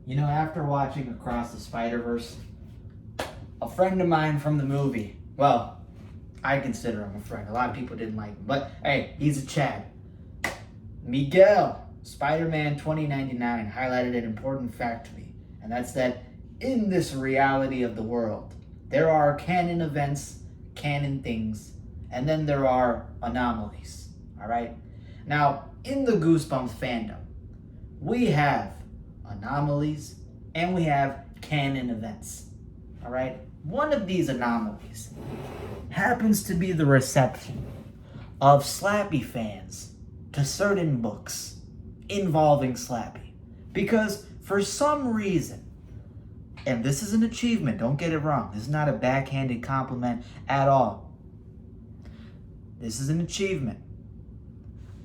You know, after watching Across the Spider-Verse, a friend of mine from the movie, well, I consider him a friend. A lot of people didn't like him, but hey, he's a Chad. Miguel, Spider-Man 2099, highlighted an important fact to me, and that's that in this reality of the world, there are canon events, canon things, and then there are anomalies, all right? Now, in the Goosebumps fandom, we have anomalies and we have canon events, all right? One of these anomalies happens to be the reception of Slappy fans to certain books involving Slappy. Because for some reason, and this is an achievement, don't get it wrong, this is not a backhanded compliment at all. This is an achievement.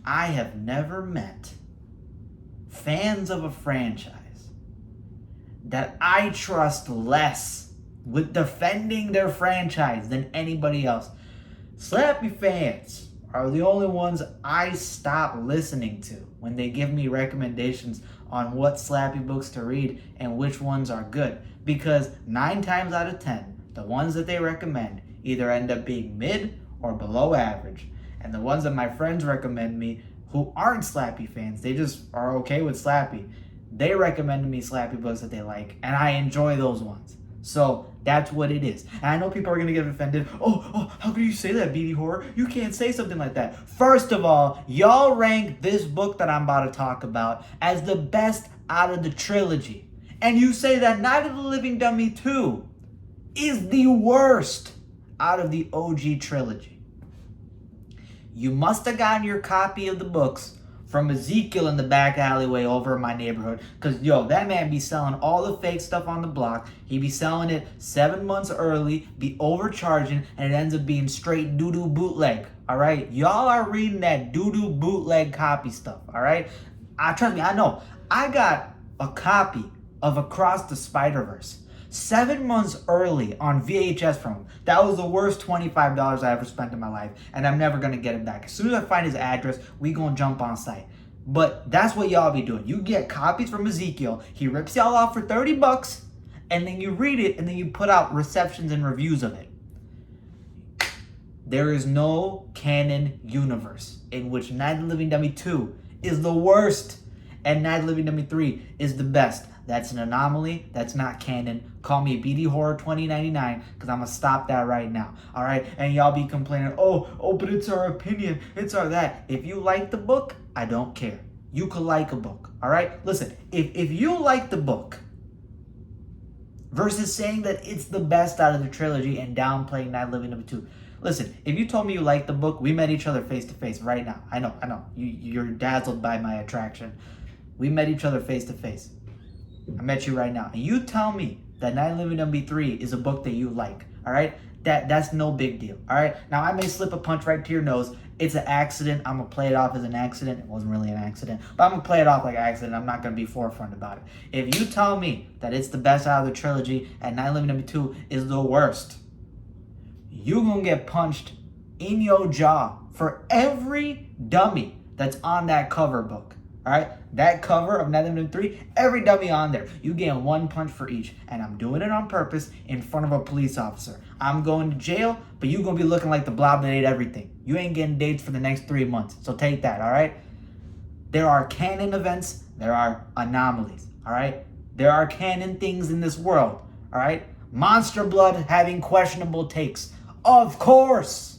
I have never met fans of a franchise that I trust less with defending their franchise than anybody else. Slappy fans are the only ones I stop listening to when they give me recommendations on what Slappy books to read and which ones are good. Because 9 times out of 10, the ones that they recommend either end up being mid or below average. And the ones that my friends recommend me who aren't Slappy fans, they just are okay with Slappy. They recommend me Slappy books that they like, and I enjoy those ones. So that's what it is. And I know people are going to get offended. Oh, how can you say that, BD Horror? You can't say something like that. First of all, y'all rank this book that I'm about to talk about as the best out of the trilogy. And you say that Night of the Living Dummy 2 is the worst out of the OG trilogy. You must have gotten your copy of the books from Ezekiel in the back alleyway over in my neighborhood. Because, that man be selling all the fake stuff on the block. He be selling it 7 months early, be overcharging, and it ends up being straight doo-doo bootleg. All right? Y'all are reading that doo-doo bootleg copy stuff. All right? Trust me, I know. I got a copy of Across the Spider-Verse 7 months early on VHS from him. That was the worst $25 I ever spent in my life, and I'm never gonna get it back. As soon as I find his address, we gonna jump on site. But that's what y'all be doing. You get copies from Ezekiel, he rips y'all off for $30, and then you read it, and then you put out receptions and reviews of it. There is no canon universe in which Night of the Living Dummy 2 is the worst, and Night of the Living Dummy 3 is the best. That's an anomaly. That's not canon. Call me BD Horror 2099 because I'm going to stop that right now. All right? And y'all be complaining, oh, but it's our opinion. It's our that. If you like the book, I don't care. You could like a book. All right? Listen, if you like the book versus saying that it's the best out of the trilogy and downplaying Night of the Living Number 2. Listen, if you told me you liked the book, we met each other face to face right now. I know. You're dazzled by my attraction. We met each other face to face. I met you right now. And you tell me that Night of the Living Dummy 3 is a book that you like. All right? That's no big deal. All right? Now, I may slip a punch right to your nose. It's an accident. I'm going to play it off as an accident. It wasn't really an accident. But I'm going to play it off like an accident. I'm not going to be forefront about it. If you tell me that it's the best out of the trilogy and Night of the Living Dummy 2 is the worst, you going to get punched in your jaw for every dummy that's on that cover book. All right, that cover of Night of the Living 3, every dummy on there, you get 1 punch for each. And I'm doing it on purpose in front of a police officer. I'm going to jail, but you're going to be looking like the blob that ate everything. You ain't getting dates for the next 3 months. So take that, all right? There are canon events. There are anomalies, all right? There are canon things in this world, all right? Monster Blood having questionable takes. Of course.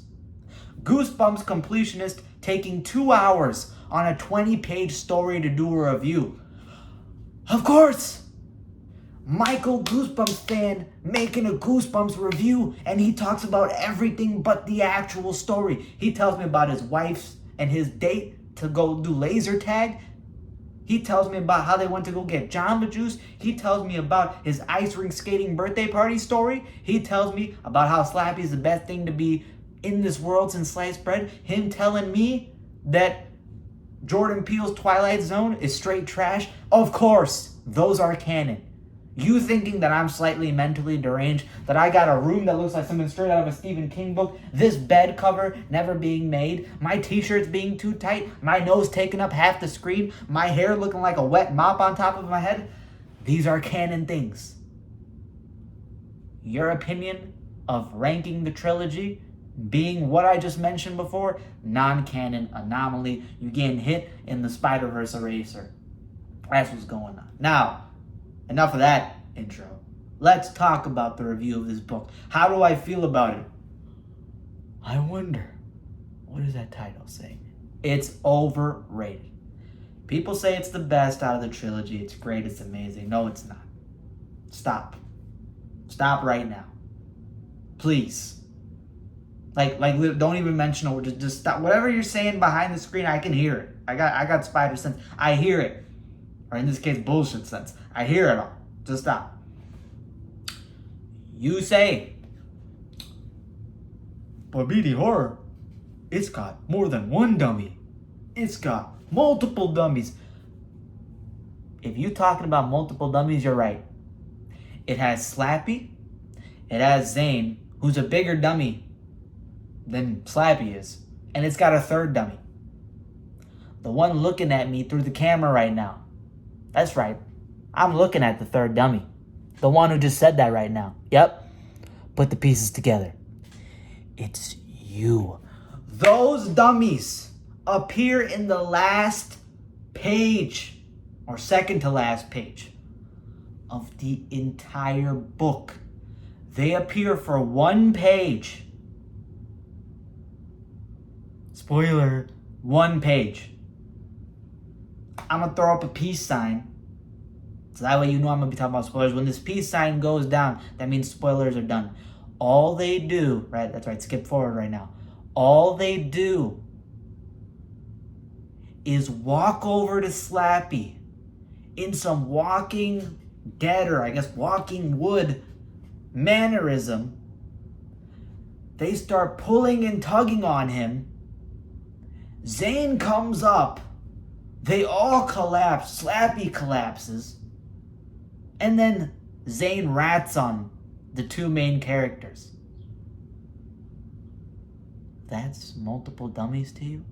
Goosebumps completionist taking 2 hours on a 20-page story to do a review. Of course! Michael, Goosebumps fan, making a Goosebumps review, and he talks about everything but the actual story. He tells me about his wife and his date to go do laser tag. He tells me about how they went to go get Jamba Juice. He tells me about his ice rink skating birthday party story. He tells me about how Slappy is the best thing to be in this world since sliced bread. Him telling me that Jordan Peele's Twilight Zone is straight trash. Of course, those are canon. You thinking that I'm slightly mentally deranged, that I got a room that looks like something straight out of a Stephen King book, this bed cover never being made, my t-shirts being too tight, my nose taking up half the screen, my hair looking like a wet mop on top of my head. These are canon things. Your opinion of ranking the trilogy being what I just mentioned before, non-canon, anomaly, you getting hit in the Spider-Verse eraser. That's what's going on. Now, enough of that intro. Let's talk about the review of this book. How do I feel about it? I wonder, what does that title say? It's overrated. People say it's the best out of the trilogy. It's great, it's amazing. No, it's not. Stop. Stop right now. Please. Like, don't even mention it. Just stop. Whatever you're saying behind the screen, I can hear it. I got spider sense. I hear it. Or in this case, bullshit sense. I hear it all. Just stop. You say, but BD Horror, it's got more than one dummy. It's got multiple dummies. If you're talking about multiple dummies, you're right. It has Slappy. It has Zane, who's a bigger dummy than Slappy is. And it's got a third dummy. The one looking at me through the camera right now. That's right. I'm looking at the third dummy. The one who just said that right now. Yep. Put the pieces together. It's you. Those dummies appear in the last page, or second to last page, of the entire book. They appear for one page. Spoiler, one page. I'm going to throw up a peace sign. So that way you know I'm going to be talking about spoilers. When this peace sign goes down, that means spoilers are done. All they do, right? That's right, skip forward right now. All they do is walk over to Slappy in some Walking Dead, or I guess Walking Wood mannerism. They start pulling and tugging on him. Zane comes up. They all collapse. Slappy collapses. And then Zane rats on the two main characters. That's multiple dummies to you?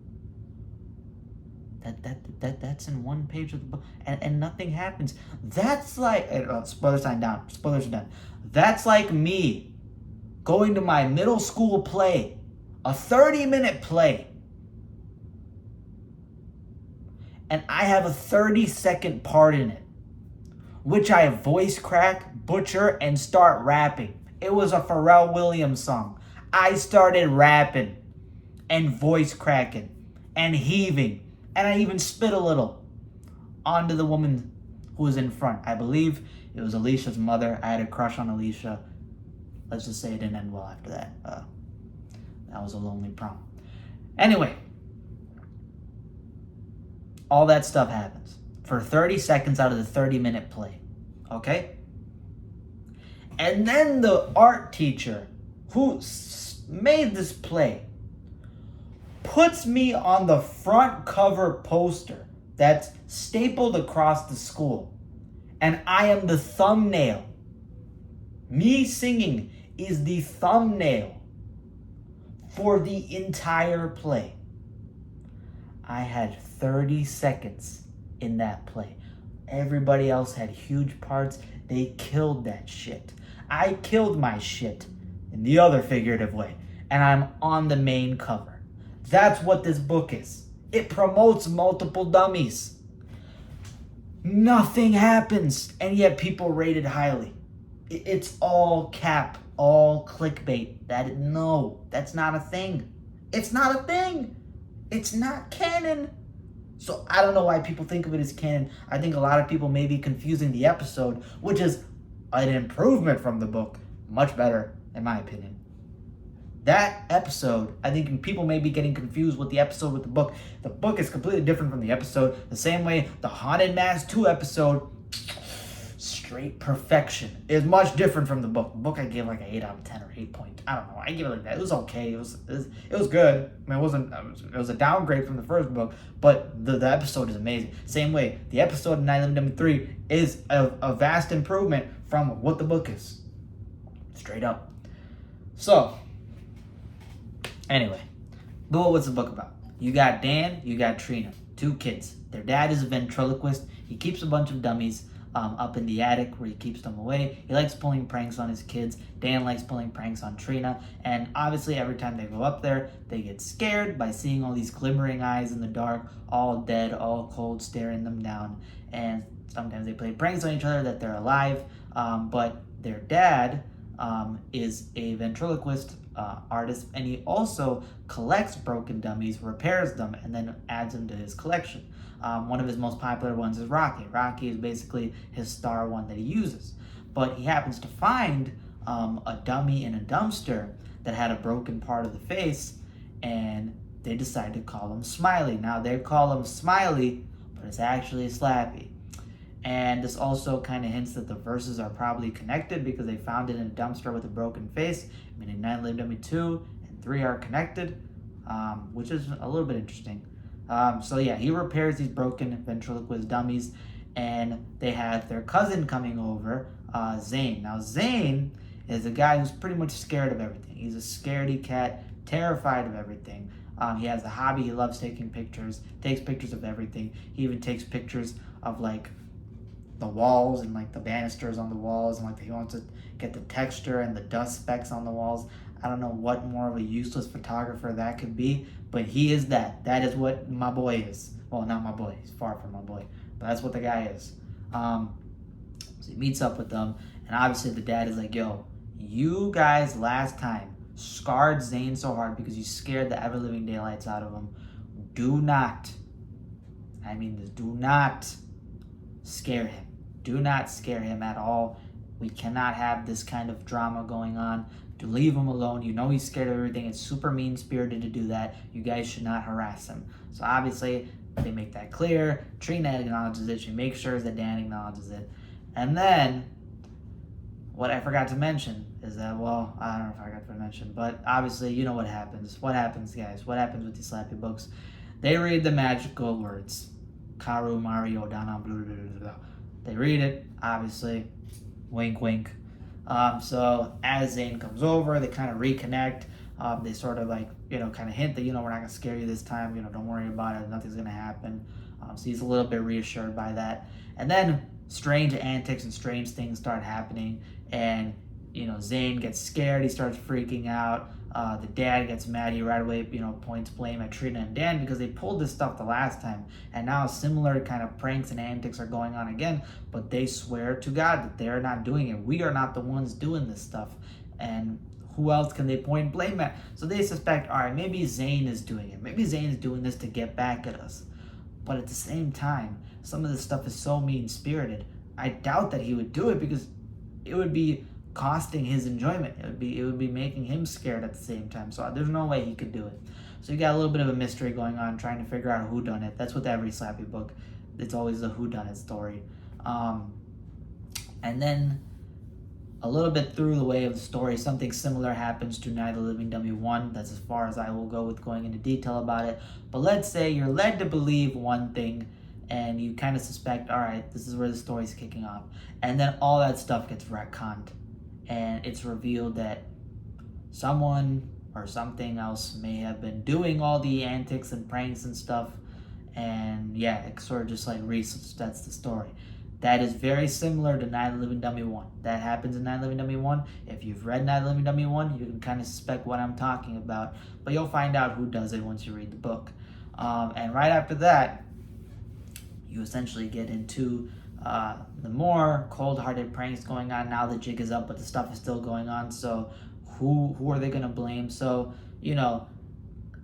That's in one page of the book, and nothing happens. That's like spoiler sign down. Spoilers are done. That's like me going to my middle school play, a 30-minute play, and I have a 30-second part in it, which I voice crack, butcher, and start rapping. It was a Pharrell Williams song. I started rapping and voice cracking and heaving. And I even spit a little onto the woman who was in front. I believe it was Alicia's mother. I had a crush on Alicia. Let's just say it didn't end well after that. That was a lonely prom. Anyway, all that stuff happens for 30 seconds out of the 30-minute play. Okay? And then the art teacher who made this play puts me on the front cover poster that's stapled across the school. And I am the thumbnail. Me singing is the thumbnail for the entire play. I had 30 seconds in that play. Everybody else had huge parts. They killed that shit. I killed my shit in the other figurative way. And I'm on the main cover. That's what this book is. It promotes multiple dummies. Nothing happens, and yet people rate it highly. It's all cap, all clickbait. No, that's not a thing. It's not a thing. It's not canon. So I don't know why people think of it as canon. I think a lot of people may be confusing the episode, which is an improvement from the book. Much better, in my opinion. That episode, I think people may be getting confused with the episode with the book. The book is completely different from the episode. The same way the Haunted Mass 2 episode, straight perfection, is much different from the book. The book I gave like an 8 out of 10 or 8 point. I don't know. I give it like that. It was okay. It was good. I mean, it was a downgrade from the first book, but the episode is amazing. Same way, the episode in Night Living Dummy 3 is a vast improvement from what the book is. Straight up. So, anyway, what's the book about? You got Dan, you got Trina, 2 kids. Their dad is a ventriloquist. He keeps a bunch of dummies. up in the attic where he keeps them away. He likes pulling pranks on his kids. Dan likes pulling pranks on Trina. And obviously every time they go up there, they get scared by seeing all these glimmering eyes in the dark, all dead, all cold, staring them down. And sometimes they play pranks on each other that they're alive. But their dad is a ventriloquist artist, and he also collects broken dummies, repairs them, and then adds them to his collection. One of his most popular ones is Rocky. Rocky is basically his star one that he uses. But he happens to find a dummy in a dumpster that had a broken part of the face, and they decide to call him Smiley. Now, they call him Smiley, but it's actually Slappy. And this also kind of hints that the verses are probably connected because they found it in a dumpster with a broken face, meaning Night of the Living Dummy 2 and 3 are connected, which is a little bit interesting. So yeah, he repairs these broken ventriloquist dummies, and they have their cousin coming over, Zane. Now, Zane is a guy who's pretty much scared of everything. He's a scaredy cat, terrified of everything. He has a hobby. He loves taking pictures, takes pictures of everything. He even takes pictures of like the walls and like the banisters on the walls, and like he wants to get the texture and the dust specks on the walls. I don't know what more of a useless photographer that could be, but he is that. That is what my boy is. Well, not my boy. He's far from my boy, but that's what the guy is. So he meets up with them, and obviously the dad is like, yo, you guys last time scarred Zane so hard because you scared the ever-living daylights out of him. Do not, I mean this, do not scare him. Do not scare him at all. We cannot have this kind of drama going on. To leave him alone. You know he's scared of everything. It's super mean-spirited to do that. You guys should not harass him. So obviously, they make that clear. Trina acknowledges it. She makes sure that Dan acknowledges it. And then, what I forgot to mention is that, well, I don't know if I forgot to mention, but obviously, you know what happens. What happens, guys? What happens with these Slappy books? They read the magical words. Karu, Mario, Dana, blah, blah, blah, blah. They read it, obviously. Wink, wink. So as Zane comes over, they kind of reconnect. They sort of like, kind of hint that, we're not going to scare you this time. Don't worry about it. Nothing's going to happen. So he's a little bit reassured by that. And then strange antics and strange things start happening. And, Zane gets scared. He starts freaking out. The dad gets mad. He right away, points blame at Trina and Dan because they pulled this stuff the last time. And now similar kind of pranks and antics are going on again. But they swear to God that they're not doing it. We are not the ones doing this stuff. And who else can they point blame at? So they suspect, all right, maybe Zane is doing it. Maybe Zane is doing this to get back at us. But at the same time, some of this stuff is so mean-spirited. I doubt that he would do it because it would be costing his enjoyment. It would be making him scared at the same time. So there's no way he could do it. So you got a little bit of a mystery going on, trying to figure out who done it. That's with every Slappy book. It's always a who done it story. And then a little bit through the way of the story, something similar happens to Night of the Living Dummy 1. That's as far as I will go with going into detail about it. But let's say you're led to believe one thing and you kind of suspect, all right, this is where the story's kicking off. And then all that stuff gets retconned. And it's revealed that someone or something else may have been doing all the antics and pranks and stuff. And yeah, it sort of just like resets the story. That is very similar to Night of the Living Dummy 1. That happens in Night of the Living Dummy 1. If you've read Night of the Living Dummy 1, you can kind of suspect what I'm talking about. But you'll find out who does it once you read the book. And right after that, you essentially get into the more cold-hearted pranks going on. Now the jig is up, but the stuff is still going on. So who are they going to blame? So,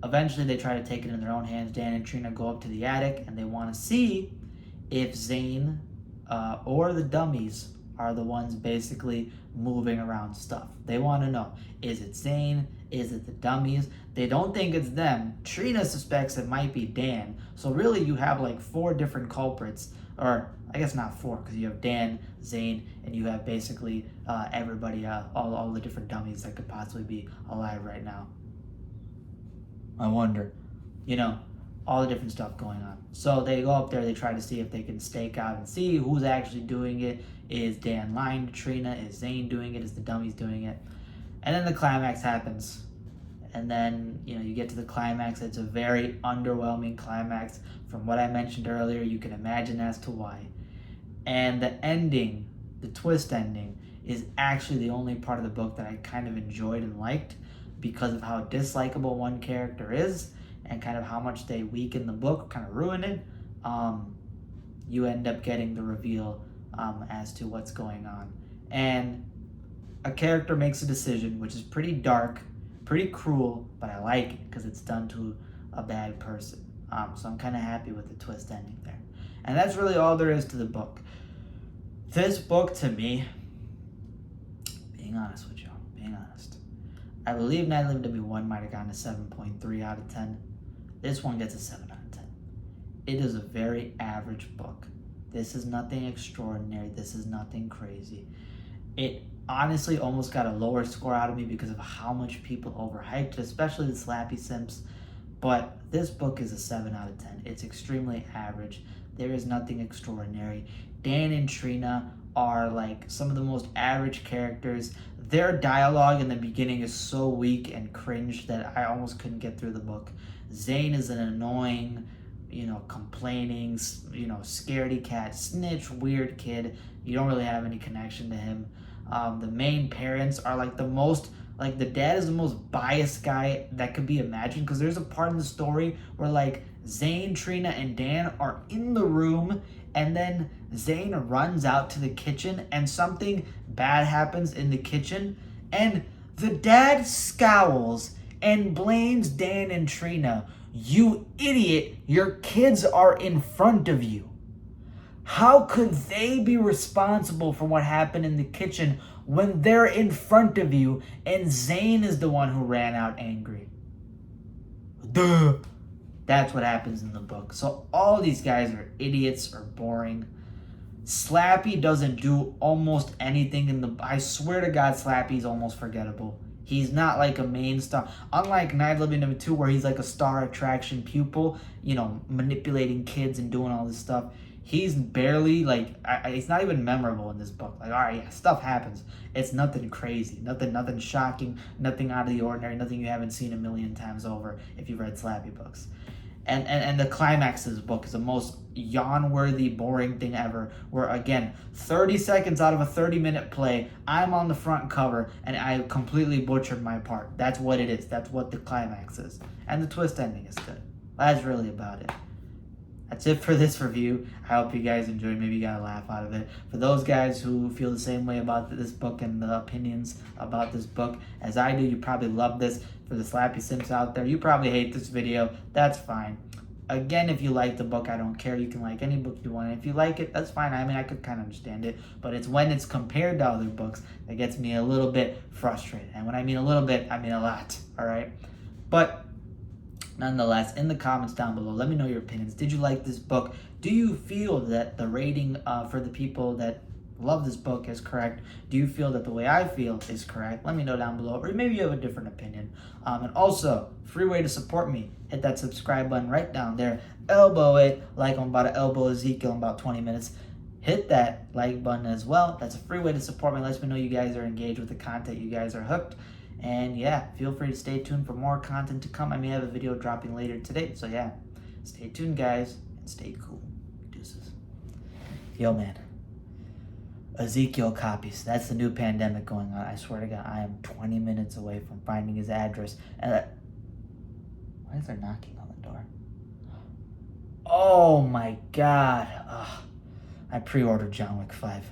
eventually they try to take it in their own hands. Dan and Trina go up to the attic, and they want to see if Zane or the dummies are the ones basically moving around stuff. They want to know, is it Zane? Is it the dummies? They don't think it's them. Trina suspects it might be Dan. So really you have like 4 different culprits, or I guess not 4, because you have Dan, Zane, and you have basically everybody, all the different dummies that could possibly be alive right now. I wonder, all the different stuff going on. So they go up there, they try to see if they can stake out and see who's actually doing it. Is Dan lying to Trina? Is Zane doing it? Is the dummies doing it? And then the climax happens. And then, you get to the climax. It's a very underwhelming climax. From what I mentioned earlier, you can imagine as to why. And the ending, the twist ending, is actually the only part of the book that I kind of enjoyed and liked because of how dislikable one character is and kind of how much they weaken the book, kind of ruin it. You end up getting the reveal as to what's going on. And a character makes a decision, which is pretty dark, pretty cruel, but I like it because it's done to a bad person. So I'm kind of happy with the twist ending there. And that's really all there is to the book. This book, to me, being honest with you, I believe Night Living W1 might have gotten a 7.3 out of 10. This one gets a 7 out of 10. It is a very average book. This is nothing extraordinary. This is nothing crazy. It honestly almost got a lower score out of me because of how much people overhyped it, especially the Slappy Simps. But this book is a 7 out of 10. It's extremely average. There is nothing extraordinary. Dan and Trina are like some of the most average characters. Their dialogue in the beginning is so weak and cringe that I almost couldn't get through the book. Zane is an annoying, complaining, scaredy cat, snitch, weird kid. You don't really have any connection to him. The main parents are like the dad is the most biased guy that could be imagined, because there's a part in the story where like Zane, Trina, and Dan are in the room, and then Zane runs out to the kitchen and something bad happens in the kitchen, and the dad scowls and blames Dan and Trina. You idiot, your kids are in front of you. How could they be responsible for what happened in the kitchen when they're in front of you and Zane is the one who ran out angry? Duh. That's what happens in the book. So all these guys are idiots or boring. Slappy doesn't do almost anything in the... I swear to God, Slappy's almost forgettable. He's not like a main star. Unlike Night Living Number 2, where he's like a star attraction pupil, manipulating kids and doing all this stuff. He's barely, it's not even memorable in this book. Like, all right, yeah, stuff happens. It's nothing crazy, nothing shocking, nothing out of the ordinary, nothing you haven't seen a million times over if you've read Slappy books. And the climax of this book is the most yawn-worthy, boring thing ever, where, again, 30 seconds out of a 30-minute play, I'm on the front cover, and I completely butchered my part. That's what it is. That's what the climax is. And the twist ending is good. That's really about it. That's it for this review. I hope you guys enjoyed. Maybe you got a laugh out of it. For those guys who feel the same way about this book and the opinions about this book as I do, you probably love this. For the Slappy Simps out there, you probably hate this video. That's fine. Again, if you like the book, I don't care. You can like any book you want. If you like it, that's fine. I mean, I could kind of understand it. But it's when it's compared to other books that gets me a little bit frustrated. And when I mean a little bit, I mean a lot. All right? But nonetheless, in the comments down below, let me know your opinions. Did you like this book? Do you feel that the rating for the people that love this book is correct? Do you feel that the way I feel is correct? Let me know down below. Or maybe you have a different opinion. And also, free way to support me. Hit that subscribe button right down there. Elbow it like I'm about to elbow Ezekiel in about 20 minutes. Hit that like button as well. That's a free way to support me. Lets me know you guys are engaged with the content. You guys are hooked. And yeah, feel free to stay tuned for more content to come. I may have a video dropping later today. So yeah, stay tuned, guys, and stay cool. Deuces. Yo, man. Ezekiel copies. That's the new pandemic going on. I swear to God, I am 20 minutes away from finding his address. And why is there knocking on the door? Oh my God. Ugh. I pre-ordered John Wick 5.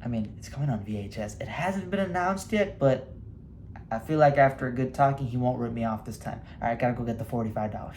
I mean, it's coming on VHS. It hasn't been announced yet, but I feel like after a good talking, he won't rip me off this time. All right, gotta go get the $45.